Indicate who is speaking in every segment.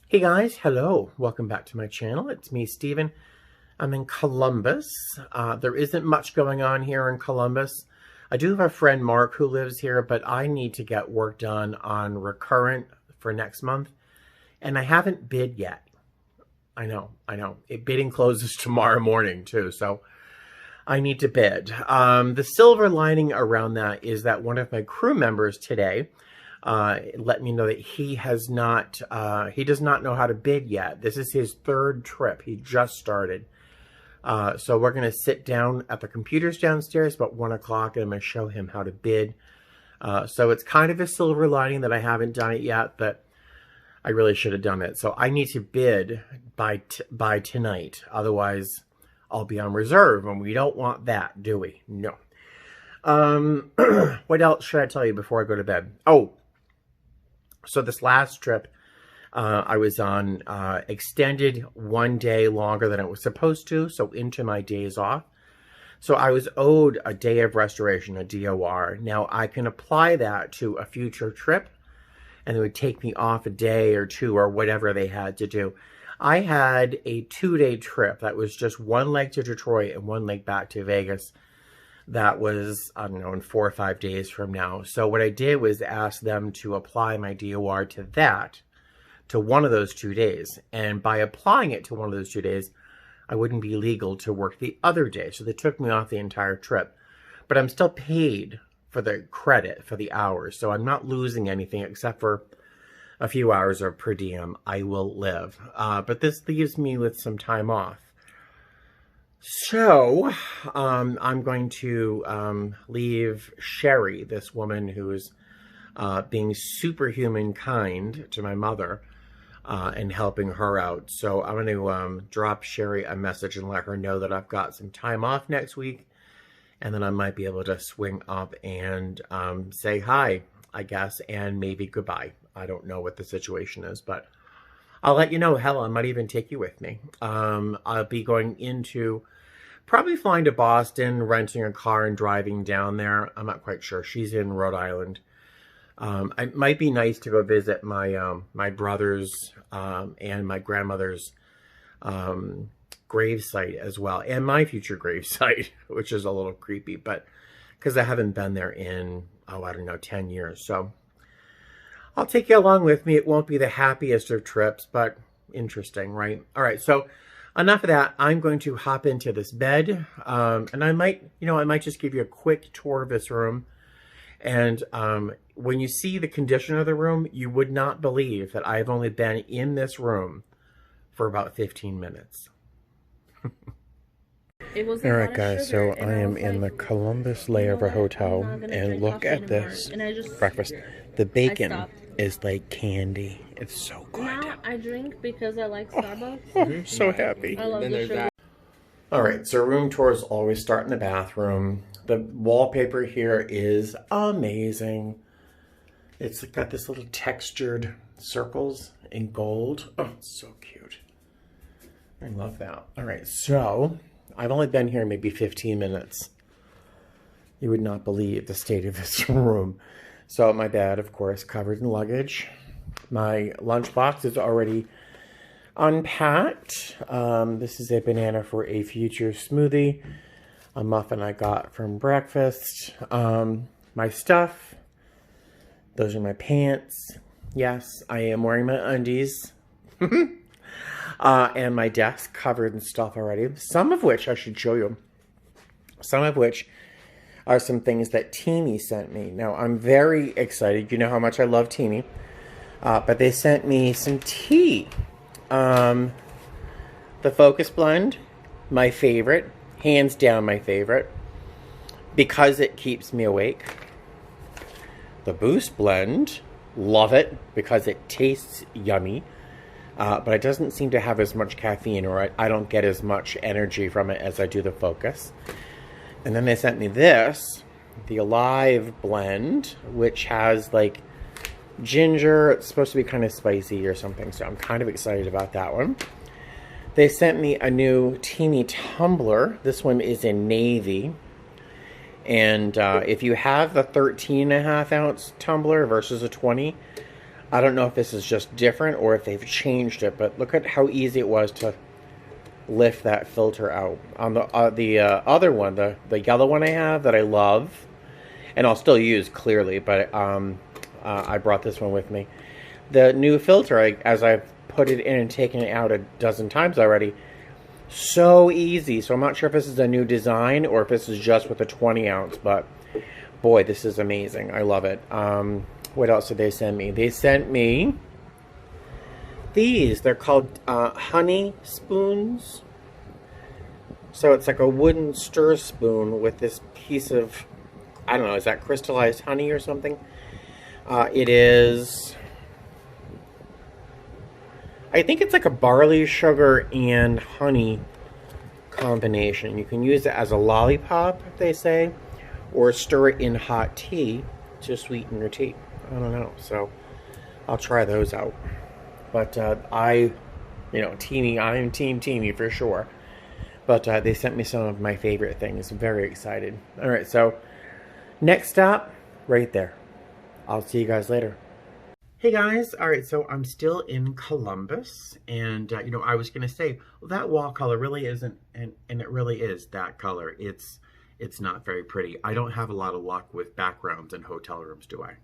Speaker 1: Hey guys, hello. Welcome back to my channel. It's me, Steven. I'm in Columbus. There isn't much going on here in Columbus. I do have a friend, Mark, who lives here, but I need to get work done on Recurrent for next month, and I haven't bid yet. I know. Bidding closes tomorrow morning, too, so I need to bid. The silver lining around that is that one of my crew members today let me know that he does not know how to bid yet. This is his third trip. He just started. So we're going to sit down at the computers downstairs about 1 o'clock and I'm going to show him how to bid. So it's kind of a silver lining that I haven't done it yet, but I really should have done it. So I need to bid by tonight. Otherwise, I'll be on reserve, and we don't want that, do we? No. What else should I tell you before I go to bed? Oh, so this last trip, I was on extended 1 day longer than it was supposed to, so into my days off. So I was owed a day of restoration, a DOR. Now, I can apply that to a future trip, and it would take me off a day or two or whatever they had to do. I had a 2-day trip that was just one leg to Detroit and one leg back to Vegas. That was, I don't know, in 4 or 5 days from now. So what I did was ask them to apply my DOR to one of those 2 days. And by applying it to one of those 2 days, I wouldn't be legal to work the other day. So they took me off the entire trip. But I'm still paid for the credit for the hours. So I'm not losing anything except for a few hours of per diem. I will live. But this leaves me with some time off. So, I'm going to leave Sherry, this woman who is being superhuman kind to my mother, and helping her out. So I'm going to drop Sherry a message and let her know that I've got some time off next week, and then I might be able to swing up and say hi, I guess, and maybe goodbye. I don't know what the situation is, but I'll let you know. Hell, I might even take you with me. I'll be going into, probably flying to Boston, renting a car and driving down there. I'm not quite sure. She's in Rhode Island. It might be nice to go visit my my brother's and my grandmother's gravesite as well, and my future gravesite, which is a little creepy, but because I haven't been there in, oh, I don't know, 10 years. So I'll take you along with me. It won't be the happiest of trips, but interesting, right? All right, so enough of that. I'm going to hop into this bed, and I might just give you a quick tour of this room. And when you see the condition of the room, you would not believe that I've only been in this room for about 15 minutes. All right, guys, so I am in the Columbus Layover Hotel, and look at this breakfast. The bacon is like candy. It's so good.
Speaker 2: Now I drink because I like Starbucks.
Speaker 1: I'm so happy.
Speaker 2: I love the sugar.
Speaker 1: All right, so room tours always start in the bathroom. The wallpaper here is amazing. It's got this little textured circles in gold. Oh, it's so cute. I love that. All right, so I've only been here maybe 15 minutes. You would not believe the state of this room. So my bed, of course, covered in luggage. My lunchbox is already unpacked. This is a banana for a future smoothie. A muffin I got from breakfast. My stuff. Those are my pants. Yes, I am wearing my undies. And my desk covered in stuff already. Some of which I should show you. Some of which are some things that Teamy sent me. Now, I'm very excited. You know how much I love Teamy. But they sent me some tea. The Focus Blend, my favorite. Hands down my favorite. Because it keeps me awake. The Boost Blend, love it. Because it tastes yummy. But it doesn't seem to have as much caffeine, or I don't get as much energy from it as I do the Focus. And then they sent me this, the Alive Blend, which has like ginger. It's supposed to be kind of spicy or something, so I'm kind of excited about that one. They sent me a new Teamy tumbler. This one is in navy. And if you have the 13.5 ounce tumbler versus a 20, I don't know if this is just different or if they've changed it, but look at how easy it was to lift that filter out. On the other one, the yellow one I have that I love, and I'll still use clearly, but I brought this one with me. The new filter, as I've put it in and taken it out a dozen times already, so easy. So I'm not sure if this is a new design or if this is just with a 20 ounce, but boy, this is amazing. I love it. What else did they send me? They sent me these. They're called honey spoons. So it's like a wooden stir spoon with this piece of, I don't know, is that crystallized honey or something? It is, I think it's like a barley sugar and honey combination. You can use it as a lollipop, they say, or stir it in hot tea to sweeten your tea. I don't know, so I'll try those out. But Teamy, I'm Team Teamy for sure. But they sent me some of my favorite things. I'm very excited. All right, so next stop, right there. I'll see you guys later. Hey guys, all right, so I'm still in Columbus, and I was gonna say, well, that wall color really isn't, and it really is that color. It's not very pretty. I don't have a lot of luck with backgrounds in hotel rooms, do I?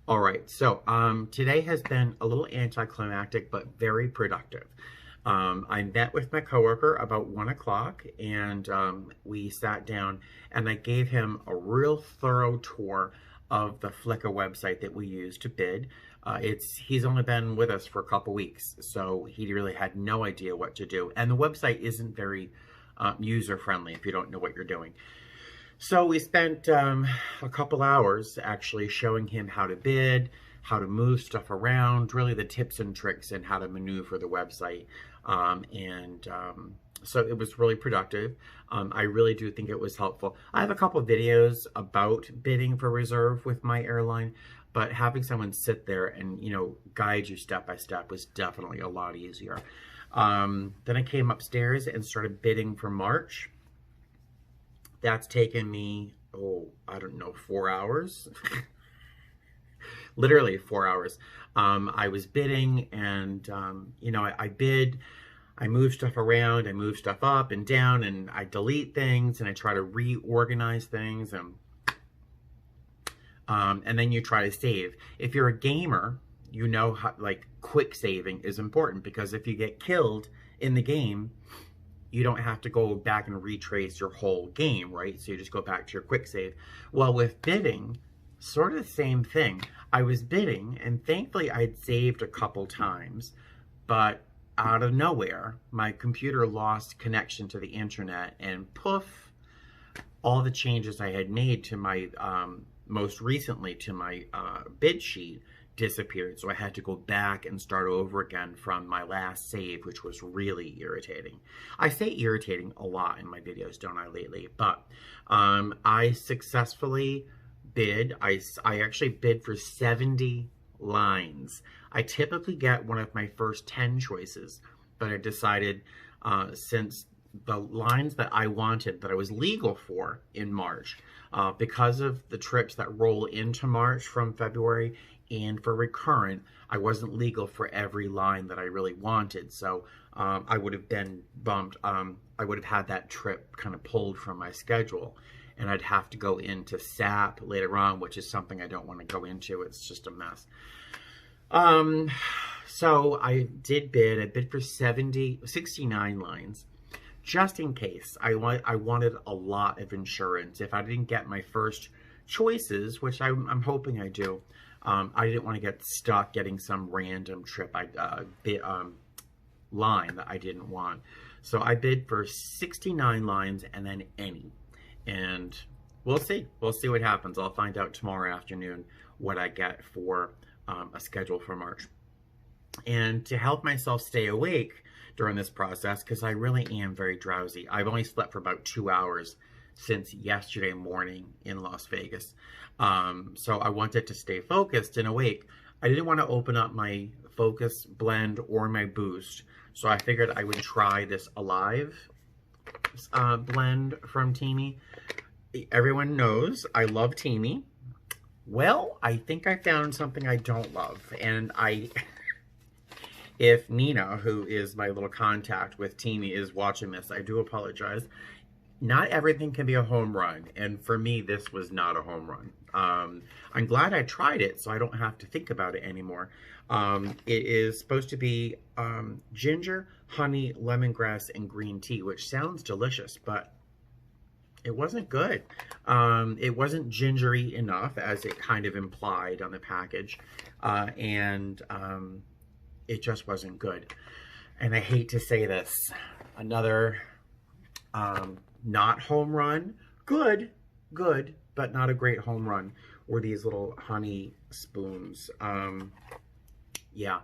Speaker 1: All right, so today has been a little anticlimactic, but very productive. I met with my coworker about 1 o'clock, and we sat down, and I gave him a real thorough tour of the Flickr website that we use to bid. He's only been with us for a couple weeks, so he really had no idea what to do. And the website isn't very user-friendly if you don't know what you're doing. So we spent a couple hours actually showing him how to bid, how to move stuff around, really the tips and tricks and how to maneuver the website. So it was really productive. I really do think it was helpful. I have a couple of videos about bidding for reserve with my airline, but having someone sit there and, guide you step by step was definitely a lot easier. Then I came upstairs and started bidding for March. That's taken me, 4 hours. Literally 4 hours. I was bidding and, I bid. I move stuff around, I move stuff up and down, and I delete things, and I try to reorganize things, and then you try to save. If you're a gamer, you know how, quick saving is important, because if you get killed in the game, you don't have to go back and retrace your whole game, right? So you just go back to your quick save. Well, with bidding, sort of the same thing. I was bidding, and thankfully I'd saved a couple times, but out of nowhere, my computer lost connection to the internet, and poof, all the changes I had made to my, most recently to my bid sheet disappeared. So I had to go back and start over again from my last save, which was really irritating. I say irritating a lot in my videos, don't I, lately? But I successfully bid. I actually bid for 70 lines. I typically get one of my first 10 choices, but I decided since the lines that I wanted, that I was legal for in March, because of the trips that roll into March from February, and for recurrent, I wasn't legal for every line that I really wanted. So I would have been bumped. I would have had that trip kind of pulled from my schedule, and I'd have to go into SAP later on, which is something I don't want to go into. It's just a mess. So I did bid. I bid for 69 lines, just in case. I wanted a lot of insurance. If I didn't get my first choices, which I'm hoping I do, I didn't want to get stuck getting some random trip line that I didn't want. So I bid for 69 lines and then any. And we'll see. We'll see what happens. I'll find out tomorrow afternoon what I get for a schedule for March. And to help myself stay awake during this process, because I really am very drowsy. I've only slept for about 2 hours since yesterday morning in Las Vegas. So I wanted to stay focused and awake. I didn't want to open up my Focus Blend or my Boost. So I figured I would try this Alive blend from Teamy. Everyone knows I love Teamy. Well, I think I found something I don't love. And if Nina, who is my little contact with Teamy, is watching this, I do apologize. Not everything can be a home run. And for me, this was not a home run. I'm glad I tried it so I don't have to think about it anymore. It is supposed to be ginger, honey, lemongrass, and green tea, which sounds delicious, but it wasn't good. It wasn't gingery enough, as it kind of implied on the package, and it just wasn't good. And I hate to say this, another not home run, good, but not a great home run, were these little honey spoons. Yeah,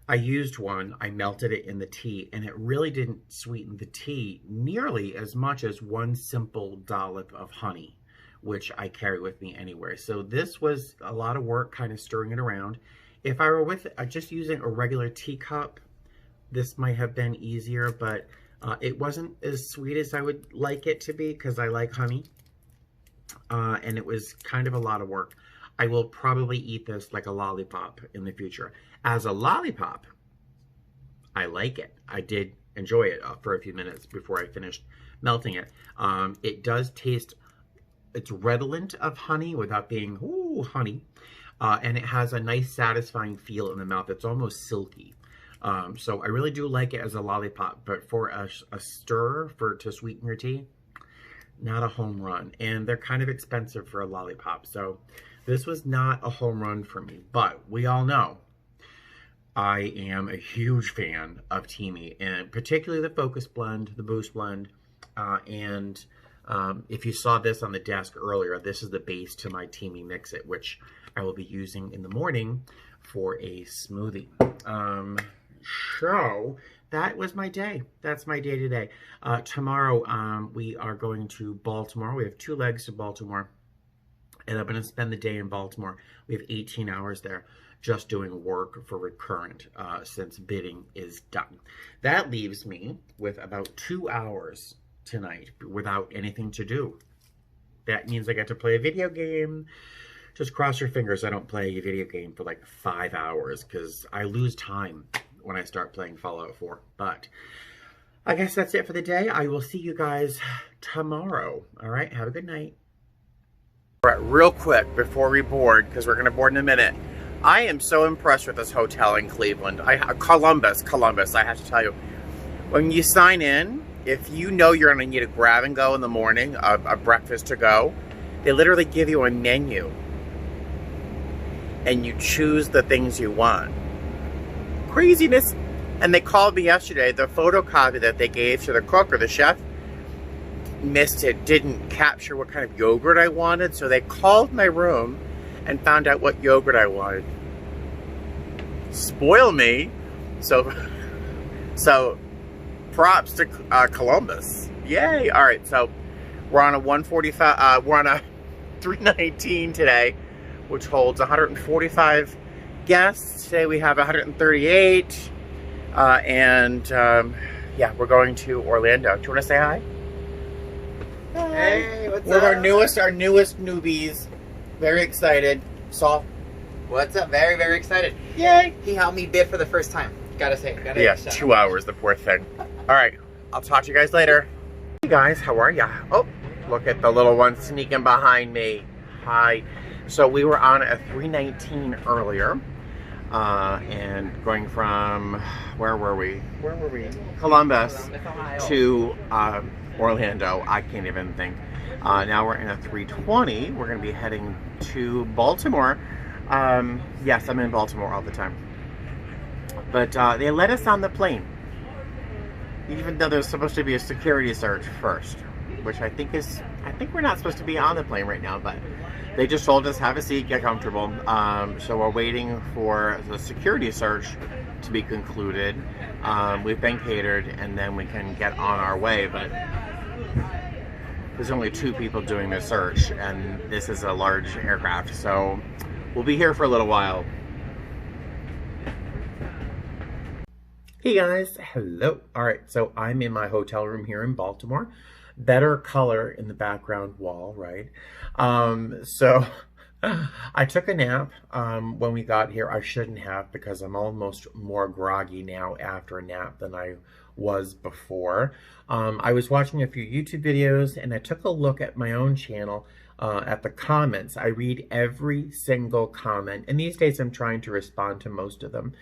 Speaker 1: I used one, I melted it in the tea, and it really didn't sweeten the tea nearly as much as one simple dollop of honey, which I carry with me anywhere. So this was a lot of work kind of stirring it around. If I were with just using a regular teacup, this might have been easier, but it wasn't as sweet as I would like it to be because I like honey. And it was kind of a lot of work. I will probably eat this like a lollipop in the future. As a lollipop, I like it. I did enjoy it for a few minutes before I finished melting it. It does taste, it's redolent of honey without being, ooh, honey. And it has a nice satisfying feel in the mouth. It's almost silky. So I really do like it as a lollipop, but for a stir to sweeten your tea, not a home run. And they're kind of expensive for a lollipop. So this was not a home run for me, but we all know I am a huge fan of Teamy, and particularly the Focus Blend, the Boost Blend. If you saw this on the desk earlier, this is the base to my Teamy Mix-It, which I will be using in the morning for a smoothie. So that was my day. That's my day today. Tomorrow, we are going to Baltimore. We have 2 legs to Baltimore, and I'm going to spend the day in Baltimore. We have 18 hours there just doing work for Recurrent since bidding is done. That leaves me with about 2 hours tonight without anything to do. That means I get to play a video game. Just cross your fingers I don't play a video game for like 5 hours because I lose time when I start playing Fallout 4. But I guess that's it for the day. I will see you guys tomorrow. All right, have a good night. All right, real quick before we board, because we're going to board in a minute. I am so impressed with this hotel in Cleveland. Columbus, I have to tell you. When you sign in, if you know you're going to need a grab and go in the morning, a breakfast to go, they literally give you a menu. And you choose the things you want. Craziness. And they called me yesterday. The photocopy that they gave to the cook or the chef missed it, didn't capture what kind of yogurt I wanted. So they called my room and found out what yogurt I wanted. Spoil me. So props to Columbus. Yay. All right. So we're on a 145, we're on a 319 today, which holds 145 guests. Today we have 138. Yeah, we're going to Orlando. Do you want to say hi? Hi.
Speaker 3: Hey, what's
Speaker 1: We're
Speaker 3: up?
Speaker 1: our newest newbies. Very excited. Saul.
Speaker 3: What's up? Very, very excited.
Speaker 1: Yay.
Speaker 3: He helped me bid for the first time. Gotta say.
Speaker 1: Yeah, 2 hours, the poor thing. All right, I'll talk to you guys later. Hey guys, how are ya? Oh, look at the little one sneaking behind me. Hi. So we were on a 319 earlier, and going from, where were we? Columbus to Orlando. I can't even think. Now we're in a 320. We're going to be heading to Baltimore. Yes, I'm in Baltimore all the time. But they let us on the plane, even though there's supposed to be a security search first, which I think we're not supposed to be on the plane right now, but they just told us have a seat, get comfortable. So we're waiting for the security search to be concluded. We've been catered, and then we can get on our way, but there's only 2 people doing the search, and this is a large aircraft, so we'll be here for a little while. Hey guys, hello. All right, so I'm in my hotel room here in Baltimore. Better color in the background wall, right? So I took a nap when we got here. I shouldn't have because I'm almost more groggy now after a nap than I was before. I was watching a few YouTube videos and I took a look at my own channel at the comments. I read every single comment, and these days I'm trying to respond to most of them.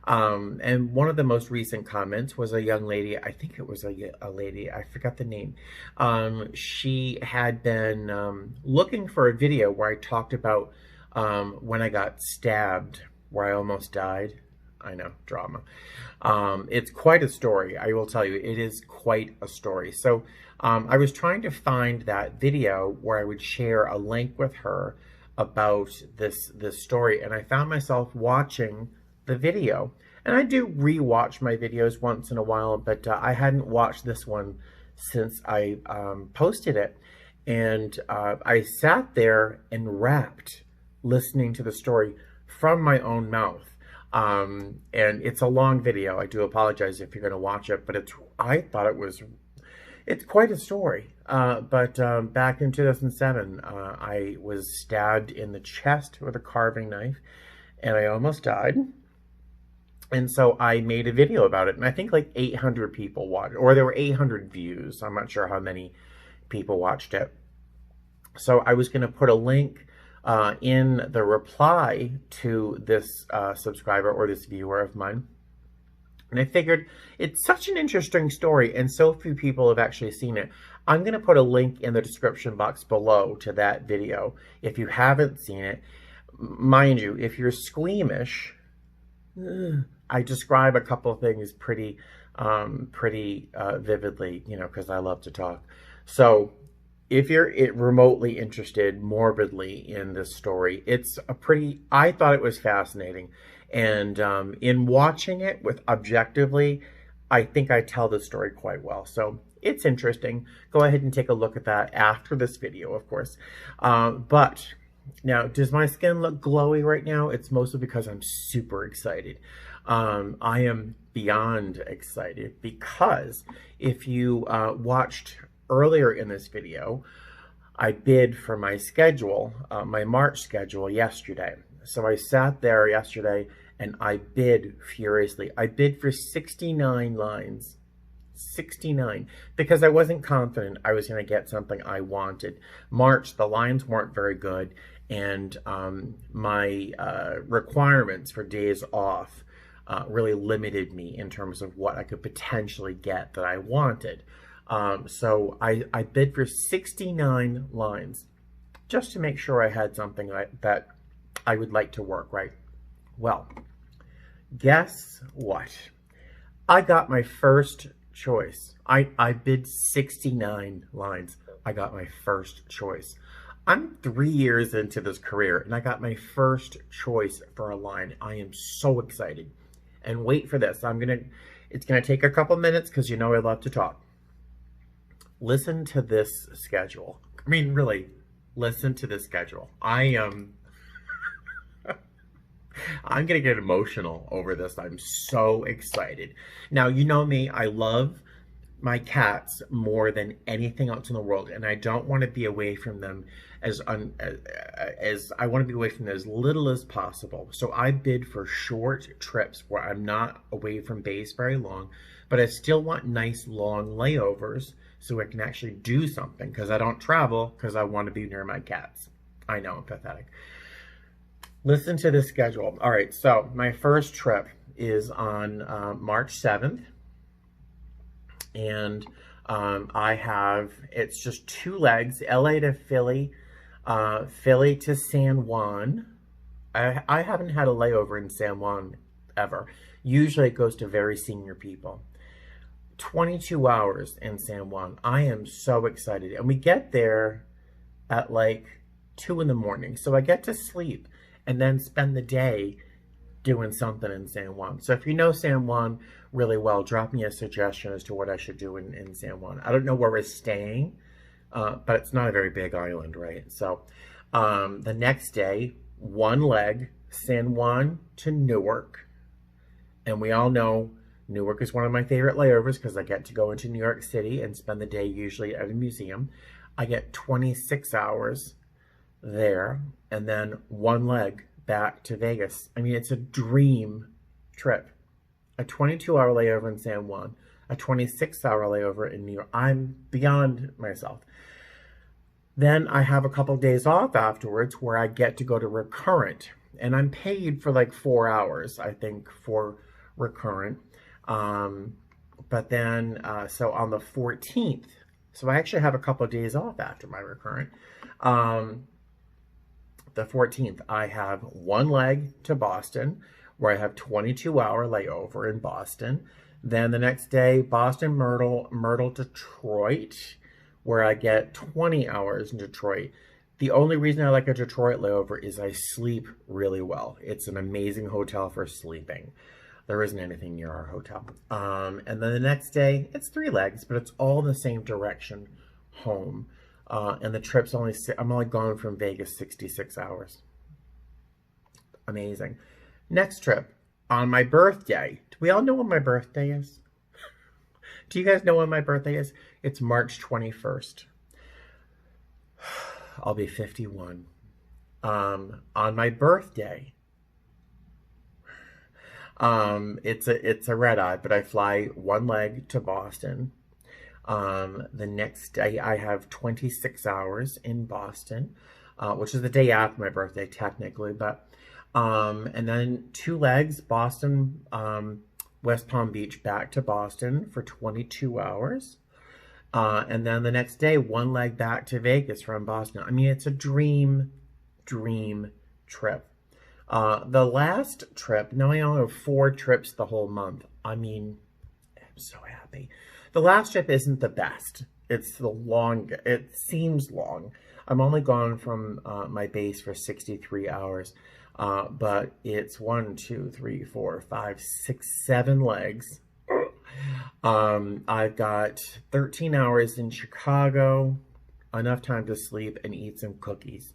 Speaker 1: And one of the most recent comments was a young lady, I think it was a lady, I forgot the name. She had been looking for a video where I talked about when I got stabbed, where I almost died. I know, drama. It's quite a story, I will tell you. It is quite a story. So I was trying to find that video where I would share a link with her about this story, and I found myself watching the video. And I do re-watch my videos once in a while, but I hadn't watched this one since I posted it. And I sat there and rapped listening to the story from my own mouth. And it's a long video. I do apologize if you're going to watch it, but I thought it's quite a story. But back in 2007, I was stabbed in the chest with a carving knife, and I almost died. And so I made a video about it, and I think like 800 people watched, or there were 800 views. I'm not sure how many people watched it. So I was going to put a link in the reply to this subscriber or this viewer of mine. And I figured it's such an interesting story and so few people have actually seen it. I'm going to put a link in the description box below to that video if you haven't seen it. Mind you, if you're squeamish, I describe a couple of things pretty vividly, you know, because I love to talk. So if you're remotely interested morbidly in this story, I thought it was fascinating. And in watching it with objectively, I think I tell the story quite well. So it's interesting. Go ahead and take a look at that after this video, of course. But now, does my skin look glowy right now? It's mostly because I'm super excited. I am beyond excited because if you watched earlier in this video, I bid for my schedule, my March schedule yesterday. So I sat there yesterday and I bid furiously. I bid for 69 lines. 69, because I wasn't confident I was going to get something I wanted. March, the lines weren't very good, and my requirements for days off really limited me in terms of what I could potentially get that I wanted. So I bid for 69 lines just to make sure I had something that I would like to work, right? Well, guess what? I got my first choice. I bid 69 lines. I got my first choice. I'm 3 years into this career and I got my first choice for a line. I am so excited. And wait for this. It's gonna take a couple minutes because you know I love to talk. Listen to this schedule. I mean, really, listen to this schedule. I'm gonna get emotional over this. I'm so excited. Now, you know me, I love my cats more than anything else in the world, and I don't want to be away from them as I want to be away from them as little as possible. So I bid for short trips where I'm not away from base very long, but I still want nice long layovers so I can actually do something, because I don't travel because I want to be near my cats. I know, I'm pathetic. Listen to this schedule. All right, so my first trip is on March 7th. And it's just 2 legs, LA to Philly, Philly to San Juan. I haven't had a layover in San Juan ever. Usually it goes to very senior people. 22 hours in San Juan. I am so excited. And we get there at like 2 in the morning. So I get to sleep and then spend the day doing something in San Juan. So if you know San Juan really well, drop me a suggestion as to what I should do in San Juan. I don't know where we're staying, but it's not a very big island, right? So the next day, 1 leg, San Juan to Newark. And we all know Newark is one of my favorite layovers because I get to go into New York City and spend the day usually at a museum. I get 26 hours there, and then one leg back to Vegas. I mean, it's a dream trip. A 22-hour layover in San Juan, a 26-hour layover in New York. I'm beyond myself. Then I have a couple days off afterwards where I get to go to Recurrent. And I'm paid for like 4 hours, I think, for Recurrent. But then, so on the 14th, so I actually have a couple of days off after my Recurrent. The 14th, I have one leg to Boston, where I have 22-hour layover in Boston. Then the next day, Boston, Myrtle, Detroit, where I get 20 hours in Detroit. The only reason I like a Detroit layover is I sleep really well. It's an amazing hotel for sleeping. There isn't anything near our hotel. And then the next day, it's 3 legs, but it's all in the same direction home. And the trip's I'm only gone from Vegas 66 hours. Amazing. Next trip, on my birthday. Do we all know when my birthday is? Do you guys know when my birthday is? It's March 21st. I'll be 51. On my birthday, it's a red eye, but I fly one leg to Boston. The next day I have 26 hours in Boston, which is the day after my birthday technically, but and then 2 legs, Boston, West Palm Beach, back to Boston for 22 hours. And then the next day, 1 leg back to Vegas from Boston. I mean, it's a dream trip. The last trip, now I only have 4 trips the whole month. I mean, I'm so happy. The last trip isn't the best. It's it seems long. I'm only gone from my base for 63 hours. But it's 1, 2, 3, 4, 5, 6, 7 legs. I've got 13 hours in Chicago, enough time to sleep and eat some cookies.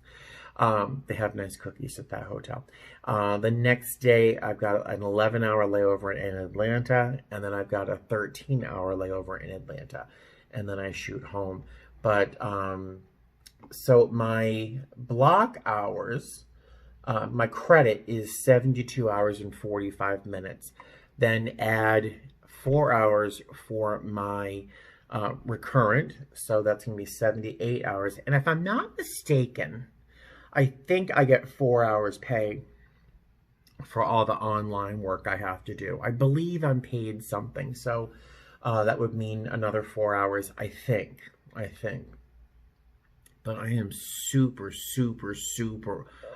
Speaker 1: They have nice cookies at that hotel. The next day, I've got an 11-hour layover in Atlanta, and then I've got a 13-hour layover in Atlanta, and then I shoot home. But, so my block hours, my credit is 72 hours and 45 minutes. Then add 4 hours for my recurrent, so that's going to be 78 hours. And if I'm not mistaken, I think I get 4 hours pay for all the online work I have to do. I believe I'm paid something, so that would mean another 4 hours, I think. But I am super,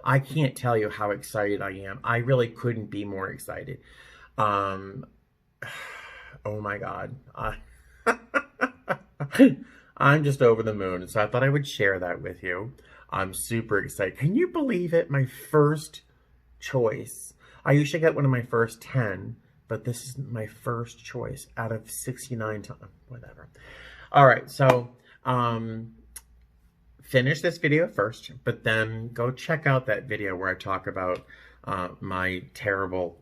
Speaker 1: I can't tell you how excited I am. I really couldn't be more excited. Oh my God. I'm just over the moon. So I thought I would share that with you. I'm super excited. Can you believe it? My first choice. I usually get one of my first 10, but this is my first choice out of 69 times. Whatever. All right. So, finish this video first, but then go check out that video where I talk about my terrible,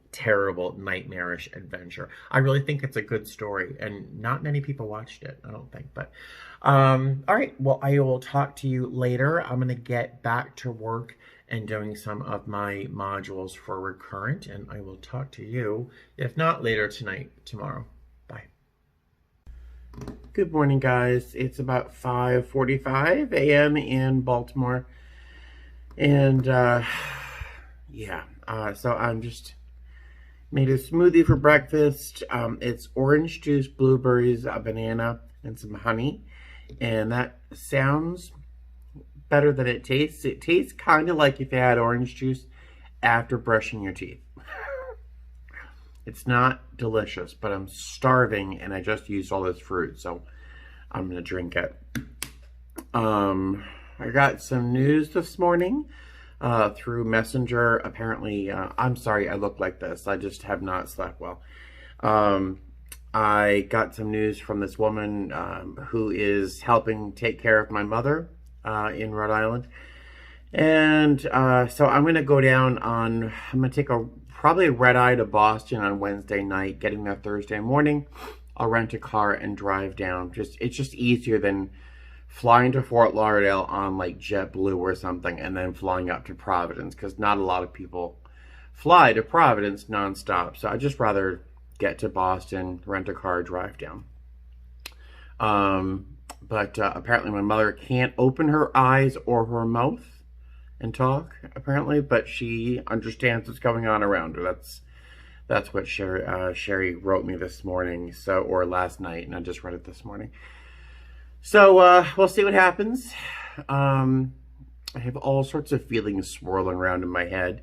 Speaker 1: nightmarish adventure. I really think it's a good story, and not many people watched it, I don't think. But all right, well, I will talk to you later. I'm going to get back to work and doing some of my modules for Recurrent, and I will talk to you, if not later tonight, tomorrow. Bye. Good morning, guys. It's about 5:45 a.m. in Baltimore. And, yeah. So I'm just made a smoothie for breakfast. It's orange juice, blueberries, a banana, and some honey. And that sounds better than it tastes. It tastes kind of like if you had orange juice after brushing your teeth. It's not delicious, but I'm starving and I just used all this fruit, so I'm going to drink it. I got some news this morning through Messenger. Apparently, I'm sorry I look like this. I just have not slept well. I got some news from this woman who is helping take care of my mother in Rhode Island. And so I'm going to go down I'm going to take probably a red eye to Boston on Wednesday night, getting there Thursday morning. I'll rent a car and drive down. It's just easier than flying to Fort Lauderdale on like JetBlue or something, and then flying up to Providence, because not a lot of people fly to Providence nonstop. So I'd just rather get to Boston, rent a car, drive down. But apparently my mother can't open her eyes or her mouth and talk, apparently, but she understands what's going on around her. That's what Sherry wrote me this morning, or last night, and I just read it this morning. So we'll see what happens. I have all sorts of feelings swirling around in my head.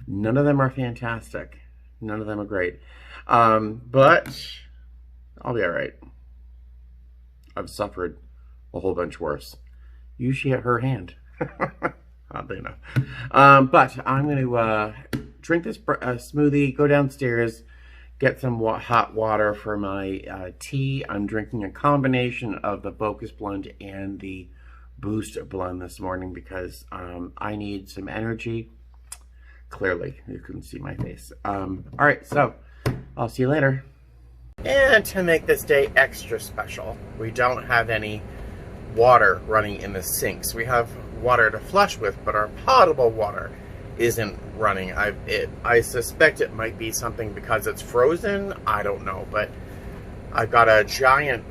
Speaker 1: None of them are fantastic. None of them are great. But I'll be all right. I've suffered a whole bunch worse. Usually at her hand. Oddly enough. But I'm going to drink this smoothie, go downstairs, get some hot water for my tea. I'm drinking a combination of the Focus Blend and the Boost Blend this morning because I need some energy. Clearly, you couldn't see my face. All right, so I'll see you later. And to make this day extra special, we don't have any water running in the sinks. We have water to flush with, but our potable water isn't running. I suspect it might be something because it's frozen. I don't know, but I've got a giant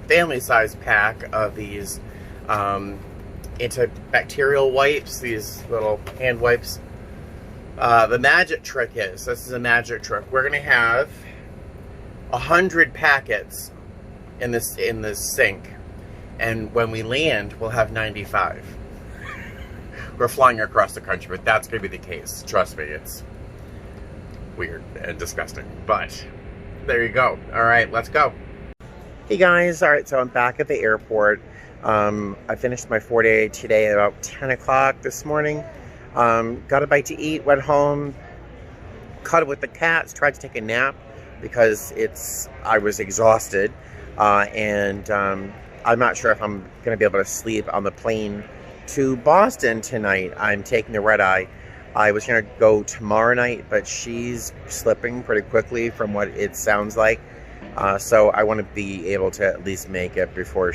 Speaker 1: family-sized pack of these antibacterial wipes, these little hand wipes. The magic trick is, this is a magic trick, we're gonna have 100 packets in this sink, and when we land, we'll have 95. We're flying across the country, but that's going to be the case. Trust me, it's weird and disgusting. But there you go. All right, let's go. Hey guys, all right, so I'm back at the airport. I finished my 4-day today at about 10 o'clock this morning. Got a bite to eat, went home, cuddled with the cats, tried to take a nap because I was exhausted. And I'm not sure if I'm going to be able to sleep on the plane to Boston tonight. I'm taking the red eye. I was going to go tomorrow night, but she's slipping pretty quickly from what it sounds like. So I want to be able to at least make it before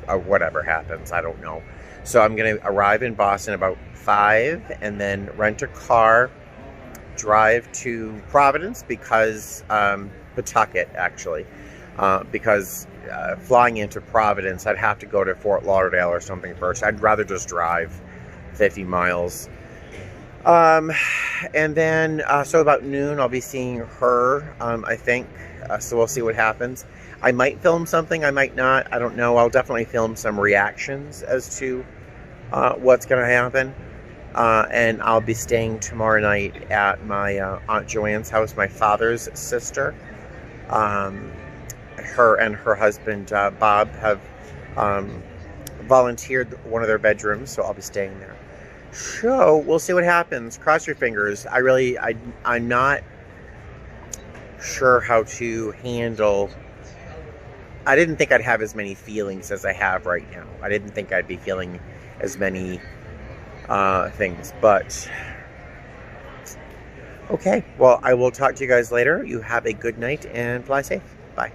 Speaker 1: whatever happens. I don't know. So I'm going to arrive in Boston about 5 and then rent a car, drive to Providence because, Pawtucket actually, because flying into Providence, I'd have to go to Fort Lauderdale or something first. I'd rather just drive 50 miles. And then, so about noon, I'll be seeing her, I think. So we'll see what happens. I might film something, I might not. I don't know. I'll definitely film some reactions as to what's going to happen. And I'll be staying tomorrow night at my Aunt Joanne's house, my father's sister. Her and her husband, Bob, have volunteered one of their bedrooms, so I'll be staying there. So, we'll see what happens. Cross your fingers. I'm not sure how to handle... I didn't think I'd have as many feelings as I have right now. I didn't think I'd be feeling as many things, but... Okay, well, I will talk to you guys later. You have a good night and fly safe. Bye.